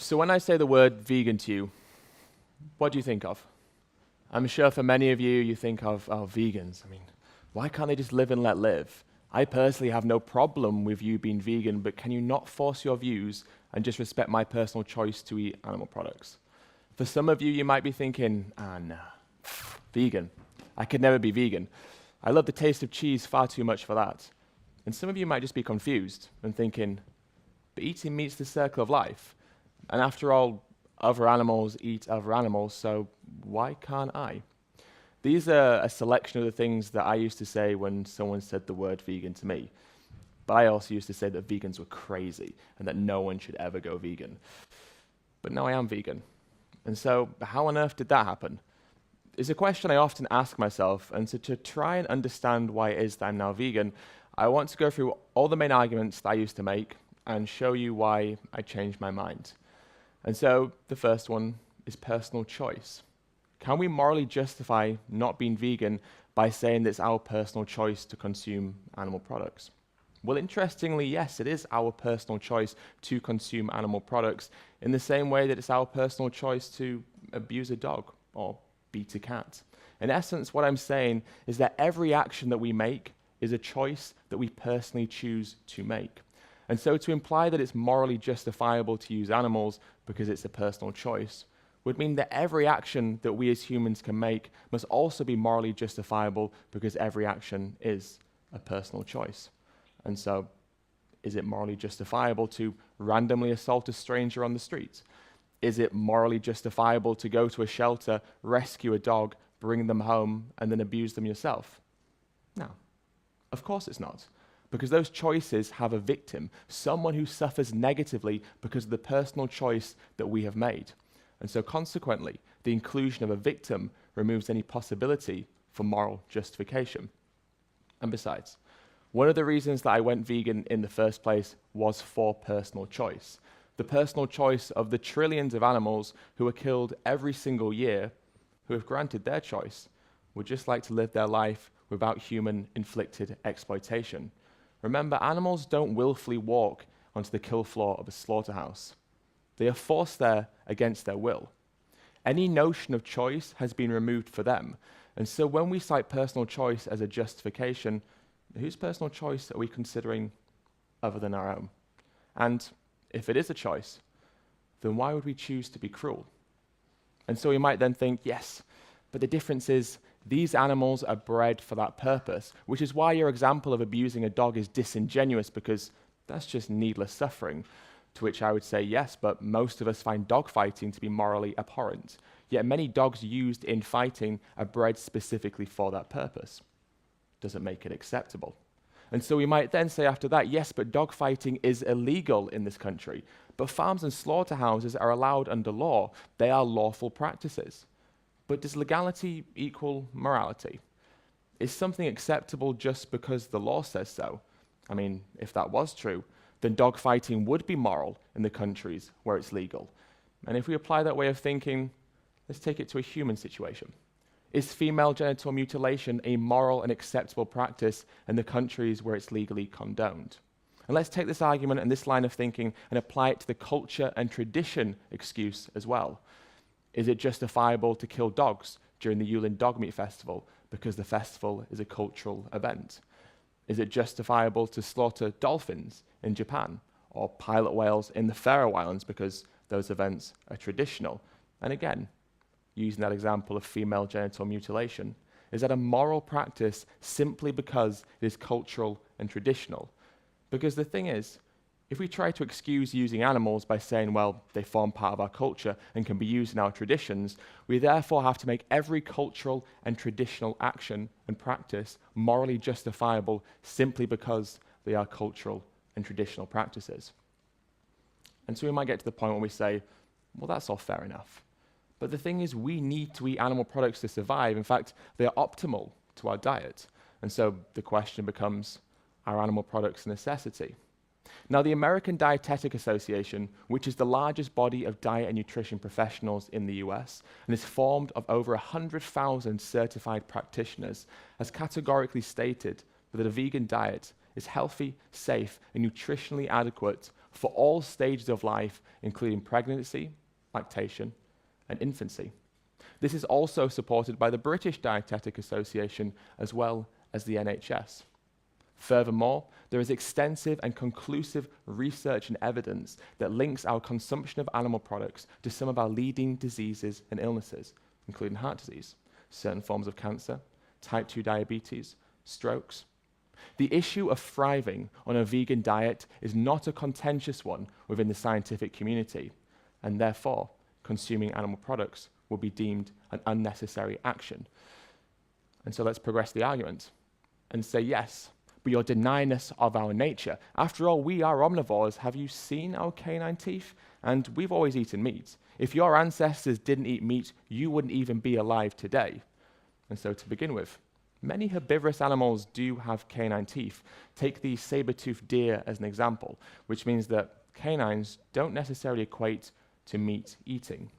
So when I say the word vegan to you, what do you think of? I'm sure for many of you, you think of, vegans. I mean, why can't they just live and let live? I personally have no problem with you being vegan, but can you not force your views and just respect my personal choice to eat animal products? For some of you, you might be thinking, no, vegan. I could never be vegan. I love the taste of cheese far too much for that. And some of you might just be confused and thinking, but eating meat's the circle of life. And after all, other animals eat other animals, so why can't I? These are a selection of the things that I used to say when someone said the word vegan to me. But I also used to say that vegans were crazy and that no one should ever go vegan. But now I am vegan. And so how on earth did that happen? It's a question I often ask myself, and so to try and understand why it is that I'm now vegan, I want to go through all the main arguments that I used to make and show you why I changed my mind. And so the first one is personal choice. Can we morally justify not being vegan by saying that it's our personal choice to consume animal products? Well, interestingly, yes, it is our personal choice to consume animal products in the same way that it's our personal choice to abuse a dog or beat a cat. In essence, what I'm saying is that every action that we make is a choice that we personally choose to make. And so to imply that it's morally justifiable to use animals because it's a personal choice would mean that every action that we as humans can make must also be morally justifiable because every action is a personal choice. And so, is it morally justifiable to randomly assault a stranger on the street? Is it morally justifiable to go to a shelter, rescue a dog, bring them home, and then abuse them yourself? No, of course it's not. Because those choices have a victim, someone who suffers negatively because of the personal choice that we have made. And so consequently, the inclusion of a victim removes any possibility for moral justification. And besides, one of the reasons that I went vegan in the first place was for personal choice. The personal choice of the trillions of animals who are killed every single year, who, if granted their choice, would just like to live their life without human-inflicted exploitation. Remember, animals don't willfully walk onto the kill floor of a slaughterhouse. They are forced there against their will. Any notion of choice has been removed for them. And so when we cite personal choice as a justification, whose personal choice are we considering other than our own? And if it is a choice, then why would we choose to be cruel? And so we might then think, yes, but the difference is these animals are bred for that purpose, which is why your example of abusing a dog is disingenuous, because that's just needless suffering. To which I would say, yes, but most of us find dog fighting to be morally abhorrent. Yet many dogs used in fighting are bred specifically for that purpose. Doesn't make it acceptable. And so we might then say after that, yes, but dog fighting is illegal in this country. But farms and slaughterhouses are allowed under law. They are lawful practices. But does legality equal morality? Is something acceptable just because the law says so? I mean, if that was true, then dogfighting would be moral in the countries where it's legal. And if we apply that way of thinking, let's take it to a human situation. Is female genital mutilation a moral and acceptable practice in the countries where it's legally condoned? And let's take this argument and this line of thinking and apply it to the culture and tradition excuse as well. Is it justifiable to kill dogs during the Yulin Dog Meat Festival because the festival is a cultural event? Is it justifiable to slaughter dolphins in Japan or pilot whales in the Faroe Islands because those events are traditional? And again, using that example of female genital mutilation, is that a moral practice simply because it is cultural and traditional? Because the thing is, if we try to excuse using animals by saying, well, they form part of our culture and can be used in our traditions, we therefore have to make every cultural and traditional action and practice morally justifiable simply because they are cultural and traditional practices. And so we might get to the point where we say, well, that's all fair enough. But the thing is, we need to eat animal products to survive. In fact, they are optimal to our diet. And so the question becomes, are animal products a necessity? Now, the American Dietetic Association, which is the largest body of diet and nutrition professionals in the US, and is formed of over 100,000 certified practitioners, has categorically stated that a vegan diet is healthy, safe, and nutritionally adequate for all stages of life, including pregnancy, lactation, and infancy. This is also supported by the British Dietetic Association as well as the NHS. Furthermore, there is extensive and conclusive research and evidence that links our consumption of animal products to some of our leading diseases and illnesses, including heart disease, certain forms of cancer, type 2 diabetes, strokes. The issue of thriving on a vegan diet is not a contentious one within the scientific community, and therefore, consuming animal products will be deemed an unnecessary action. And so let's progress the argument and say, yes, but you're denying us of our nature. After all, we are omnivores. Have you seen our canine teeth? And we've always eaten meat. If your ancestors didn't eat meat, you wouldn't even be alive today. And so to begin with, many herbivorous animals do have canine teeth. Take the saber-toothed deer as an example, which means that canines don't necessarily equate to meat eating.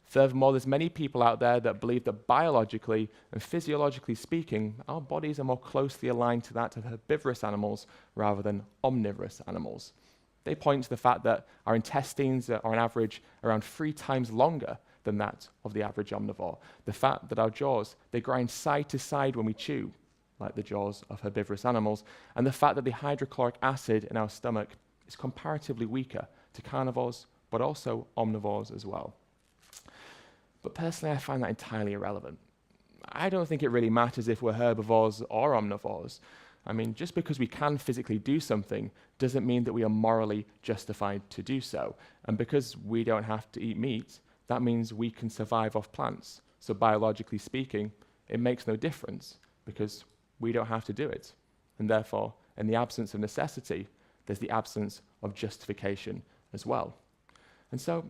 Furthermore, there's many people out there that believe that biologically and physiologically speaking, our bodies are more closely aligned to that of herbivorous animals rather than omnivorous animals. They point to the fact that our intestines are on average around 3 times longer than that of the average omnivore. The fact that our jaws, they grind side to side when we chew, like the jaws of herbivorous animals, and the fact that the hydrochloric acid in our stomach is comparatively weaker to carnivores, but also omnivores as well. But personally, I find that entirely irrelevant. I don't think it really matters if we're herbivores or omnivores. I mean, just because we can physically do something doesn't mean that we are morally justified to do so. And because we don't have to eat meat, that means we can survive off plants. So biologically speaking, it makes no difference because we don't have to do it. And therefore, in the absence of necessity, there's the absence of justification as well. And so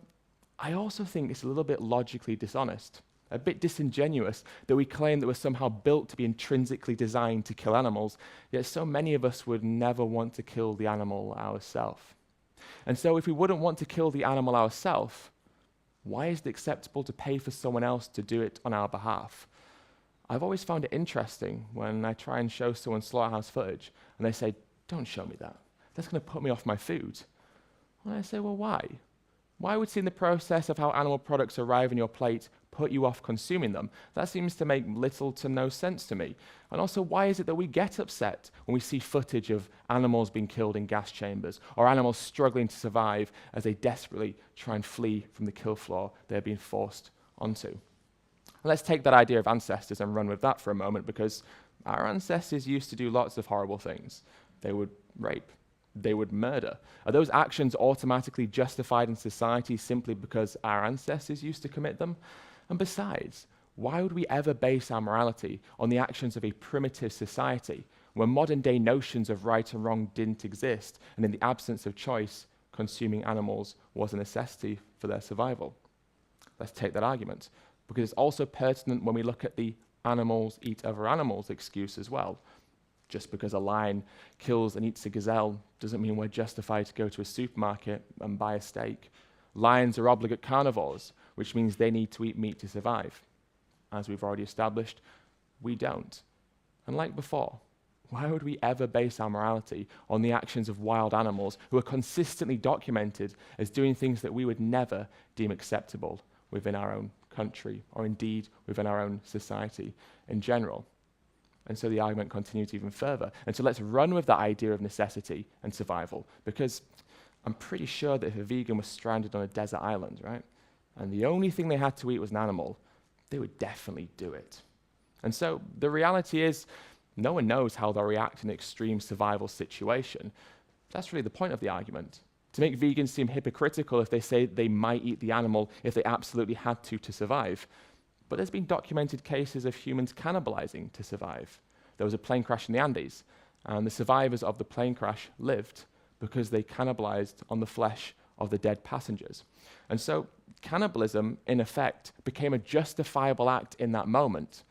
I also think it's a little bit logically dishonest, a bit disingenuous that we claim that we're somehow built to be intrinsically designed to kill animals, yet so many of us would never want to kill the animal ourselves. And so if we wouldn't want to kill the animal ourselves, why is it acceptable to pay for someone else to do it on our behalf? I've always found it interesting when I try and show someone slaughterhouse footage and they say, "Don't show me that. That's going to put me off my food." And I say, well, why? Why would seeing the process of how animal products arrive on your plate put you off consuming them? That seems to make little to no sense to me. And also, why is it that we get upset when we see footage of animals being killed in gas chambers or animals struggling to survive as they desperately try and flee from the kill floor they're being forced onto? Let's take that idea of ancestors and run with that for a moment, because our ancestors used to do lots of horrible things. They would rape. They would murder. Are those actions automatically justified in society simply because our ancestors used to commit them? And besides, why would we ever base our morality on the actions of a primitive society when modern day notions of right and wrong didn't exist, and in the absence of choice, consuming animals was a necessity for their survival? Let's take that argument, because it's also pertinent when we look at the animals eat other animals excuse as well. Just because a lion kills and eats a gazelle doesn't mean we're justified to go to a supermarket and buy a steak. Lions are obligate carnivores, which means they need to eat meat to survive. As we've already established, we don't. And like before, why would we ever base our morality on the actions of wild animals who are consistently documented as doing things that we would never deem acceptable within our own country, or indeed within our own society in general? And so the argument continues even further. And so let's run with that idea of necessity and survival, because I'm pretty sure that if a vegan was stranded on a desert island, right, and the only thing they had to eat was an animal, they would definitely do it. And so the reality is, no one knows how they'll react in an extreme survival situation. That's really the point of the argument. To make vegans seem hypocritical if they say they might eat the animal if they absolutely had to survive. But there's been documented cases of humans cannibalizing to survive. There was a plane crash in the Andes, and the survivors of the plane crash lived because they cannibalized on the flesh of the dead passengers. And so cannibalism, in effect, became a justifiable act in that moment.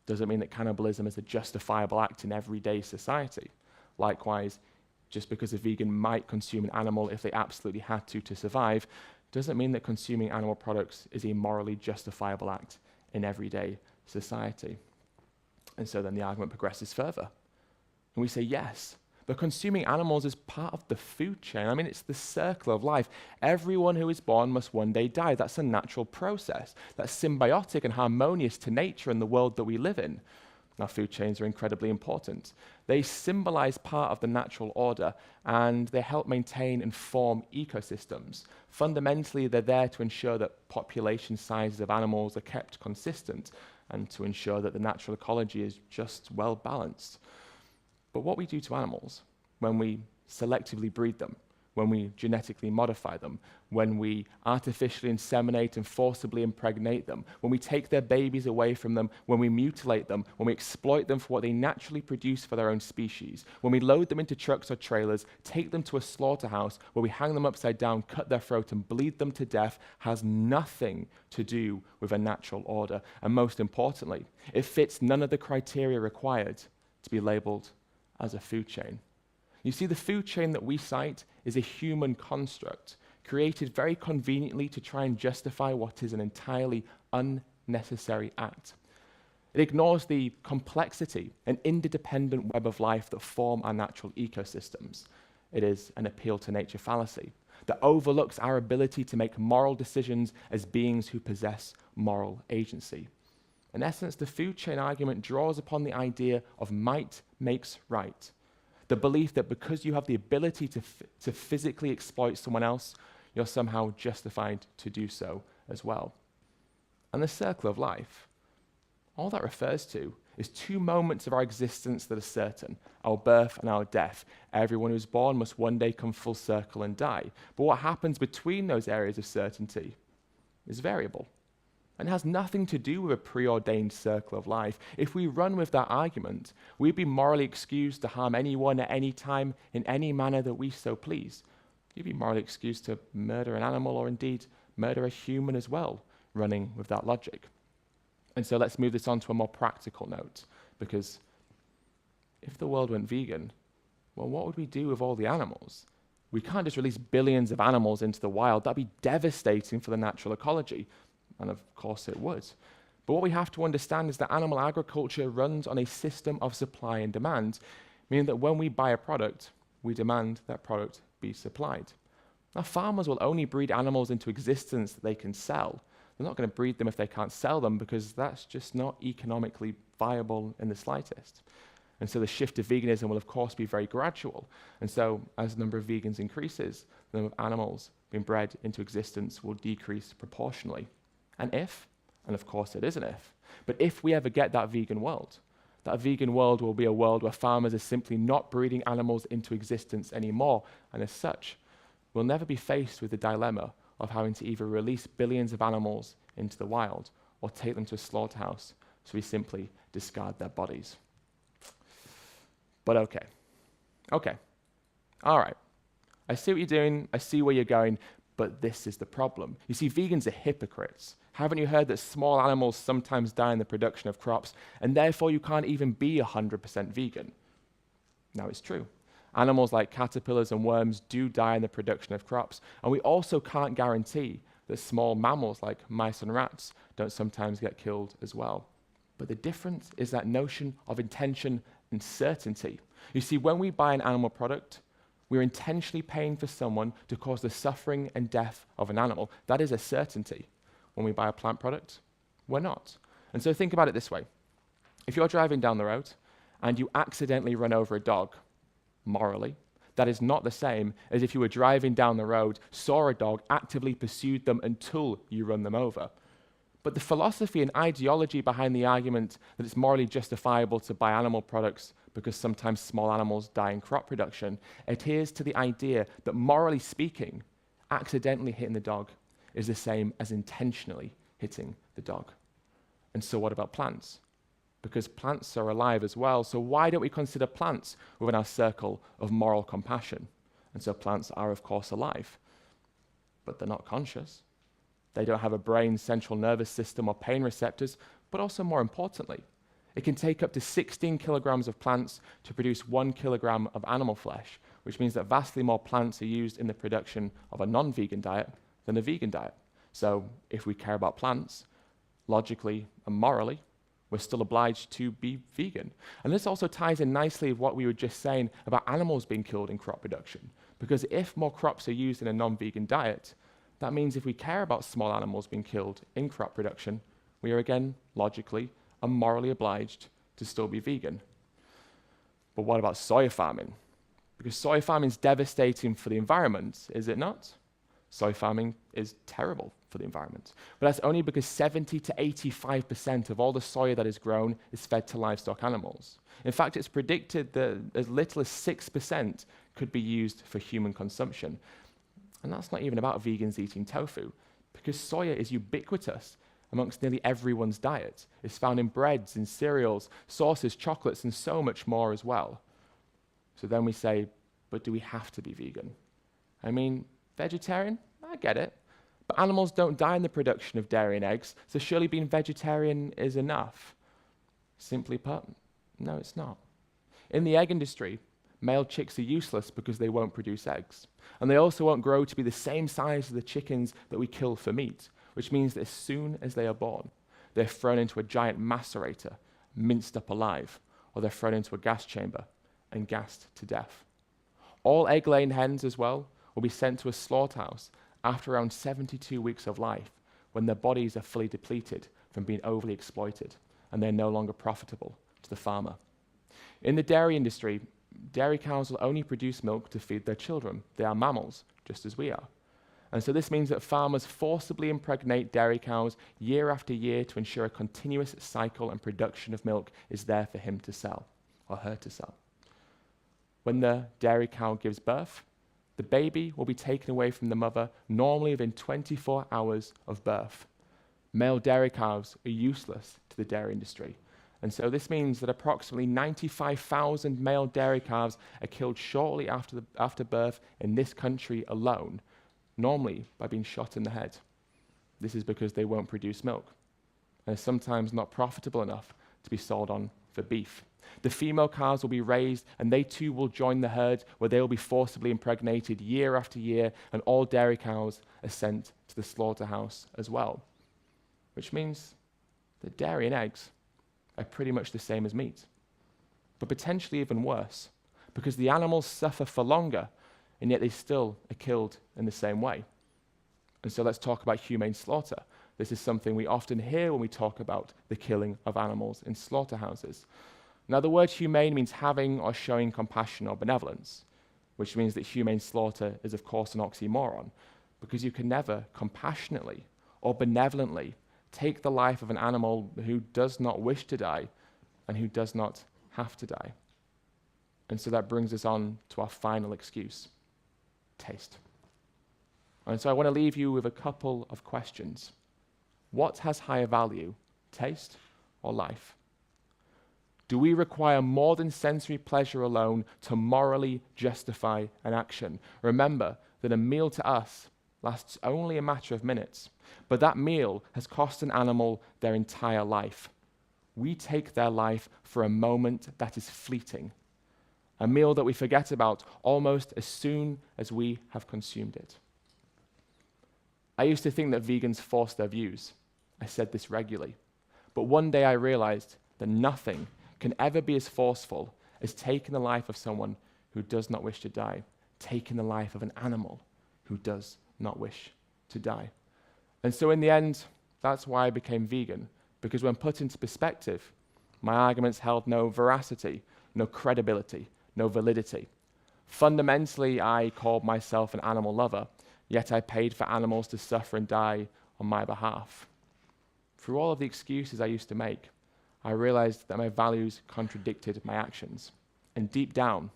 Doesn't mean that cannibalism is a justifiable act in everyday society. Likewise, just because a vegan might consume an animal if they absolutely had to survive, doesn't mean that consuming animal products is a morally justifiable act in everyday society. And so then the argument progresses further. And we say, yes, But consuming animals is part of the food chain. I mean, it's the circle of life. Everyone who is born must one day die. That's a natural process. That's symbiotic and harmonious to nature and the world that we live in. Now, food chains are incredibly important. They symbolize part of the natural order, and they help maintain and form ecosystems. Fundamentally, they're there to ensure that population sizes of animals are kept consistent and to ensure that the natural ecology is just well balanced. But what we do to animals when we selectively breed them, when we genetically modify them, when we artificially inseminate and forcibly impregnate them, when we take their babies away from them, when we mutilate them, when we exploit them for what they naturally produce for their own species, when we load them into trucks or trailers, take them to a slaughterhouse where we hang them upside down, cut their throat and bleed them to death, has nothing to do with a natural order. And most importantly, it fits none of the criteria required to be labeled as a food chain. You see, the food chain that we cite is a human construct created very conveniently to try and justify what is an entirely unnecessary act. It ignores the complexity and interdependent web of life that form our natural ecosystems. It is an appeal to nature fallacy that overlooks our ability to make moral decisions as beings who possess moral agency. In essence, the food chain argument draws upon the idea of might makes right. The belief that because you have the ability to physically exploit someone else, you're somehow justified to do so as well. And the circle of life, all that refers to is two moments of our existence that are certain, our birth and our death. Everyone who's born must one day come full circle and die. But what happens between those areas of certainty is variable. And it has nothing to do with a preordained circle of life. If we run with that argument, we'd be morally excused to harm anyone at any time in any manner that we so please. You'd be morally excused to murder an animal or indeed murder a human as well, running with that logic. And so let's move this on to a more practical note, because if the world went vegan, well, what would we do with all the animals? We can't just release billions of animals into the wild. That'd be devastating for the natural ecology. And of course it would. But what we have to understand is that animal agriculture runs on a system of supply and demand, meaning that when we buy a product, we demand that product be supplied. Now, farmers will only breed animals into existence that they can sell. They're not going to breed them if they can't sell them, because that's just not economically viable in the slightest. And so the shift to veganism will, of course, be very gradual. And so as the number of vegans increases, the number of animals being bred into existence will decrease proportionally. And of course it is an if, but if we ever get that vegan world will be a world where farmers are simply not breeding animals into existence anymore, and as such, we'll never be faced with the dilemma of having to either release billions of animals into the wild or take them to a slaughterhouse, so we simply discard their bodies. But okay, all right, I see what you're doing, I see where you're going, but this is the problem. You see, vegans are hypocrites. Haven't you heard that small animals sometimes die in the production of crops, and therefore you can't even be 100% vegan? Now, it's true. Animals like caterpillars and worms do die in the production of crops, and we also can't guarantee that small mammals like mice and rats don't sometimes get killed as well. But the difference is that notion of intention and certainty. You see, when we buy an animal product, we're intentionally paying for someone to cause the suffering and death of an animal. That is a certainty. When we buy a plant product, we're not. And so think about it this way. If you're driving down the road and you accidentally run over a dog, morally, that is not the same as if you were driving down the road, saw a dog, actively pursued them until you run them over. But the philosophy and ideology behind the argument that it's morally justifiable to buy animal products because sometimes small animals die in crop production adheres to the idea that, morally speaking, accidentally hitting the dog is the same as intentionally hitting the dog. And so what about plants? Because plants are alive as well, so why don't we consider plants within our circle of moral compassion? And so plants are, of course, alive, but they're not conscious. They don't have a brain, central nervous system, or pain receptors, but also more importantly, it can take up to 16 kilograms of plants to produce 1 kilogram of animal flesh, which means that vastly more plants are used in the production of a non-vegan diet than a vegan diet. So if we care about plants, logically and morally, we're still obliged to be vegan. And this also ties in nicely with what we were just saying about animals being killed in crop production. Because if more crops are used in a non-vegan diet, that means if we care about small animals being killed in crop production, we are again, logically and morally obliged to still be vegan. But what about soy farming? Because soy farming is devastating for the environment, is it not? Soy farming is terrible for the environment. But that's only because 70 to 85% of all the soy that is grown is fed to livestock animals. In fact, it's predicted that as little as 6% could be used for human consumption. And that's not even about vegans eating tofu, because soya is ubiquitous amongst nearly everyone's diet. It's found in breads, in cereals, sauces, chocolates, and so much more as well. So then we say, but do we have to be vegan? I mean, vegetarian? I get it. But animals don't die in the production of dairy and eggs, so surely being vegetarian is enough. Simply put, no, it's not. In the egg industry, male chicks are useless because they won't produce eggs. And they also won't grow to be the same size as the chickens that we kill for meat, which means that as soon as they are born, they're thrown into a giant macerator, minced up alive, or they're thrown into a gas chamber and gassed to death. All egg-laying hens as well will be sent to a slaughterhouse after around 72 weeks of life, when their bodies are fully depleted from being overly exploited, and they're no longer profitable to the farmer. In the dairy industry, dairy cows will only produce milk to feed their children. They are mammals, just as we are. And so this means that farmers forcibly impregnate dairy cows year after year to ensure a continuous cycle and production of milk is there for him to sell, or her to sell. When the dairy cow gives birth, the baby will be taken away from the mother normally within 24 hours of birth. Male dairy cows are useless to the dairy industry. And so this means that approximately 95,000 male dairy calves are killed shortly after birth in this country alone, normally by being shot in the head. This is because they won't produce milk, and are sometimes not profitable enough to be sold on for beef. The female calves will be raised, and they too will join the herd, where they will be forcibly impregnated year after year, and all dairy cows are sent to the slaughterhouse as well. Which means that dairy and eggs are pretty much the same as meat, but potentially even worse, because the animals suffer for longer, and yet they still are killed in the same way. And so let's talk about humane slaughter. This is something we often hear when we talk about the killing of animals in slaughterhouses. Now, the word humane means having or showing compassion or benevolence, which means that humane slaughter is, of course, an oxymoron, because you can never compassionately or benevolently take the life of an animal who does not wish to die and who does not have to die. And so that brings us on to our final excuse: taste. And so I want to leave you with a couple of questions. What has higher value, taste or life? Do we require more than sensory pleasure alone to morally justify an action? Remember that a meal to us lasts only a matter of minutes, but that meal has cost an animal their entire life. We take their life for a moment that is fleeting, a meal that we forget about almost as soon as we have consumed it. I used to think that vegans force their views. I said this regularly. But one day I realized that nothing can ever be as forceful as taking the life of someone who does not wish to die, taking the life of an animal who does not wish to die. And so in the end, that's why I became vegan, because when put into perspective, my arguments held no veracity, no credibility, no validity. Fundamentally, I called myself an animal lover, yet I paid for animals to suffer and die on my behalf. Through all of the excuses I used to make, I realized that my values contradicted my actions, and deep down,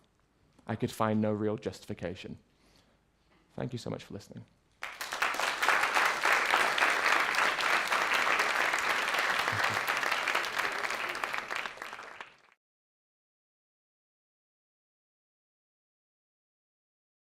I could find no real justification. Thank you so much for listening. Thank you.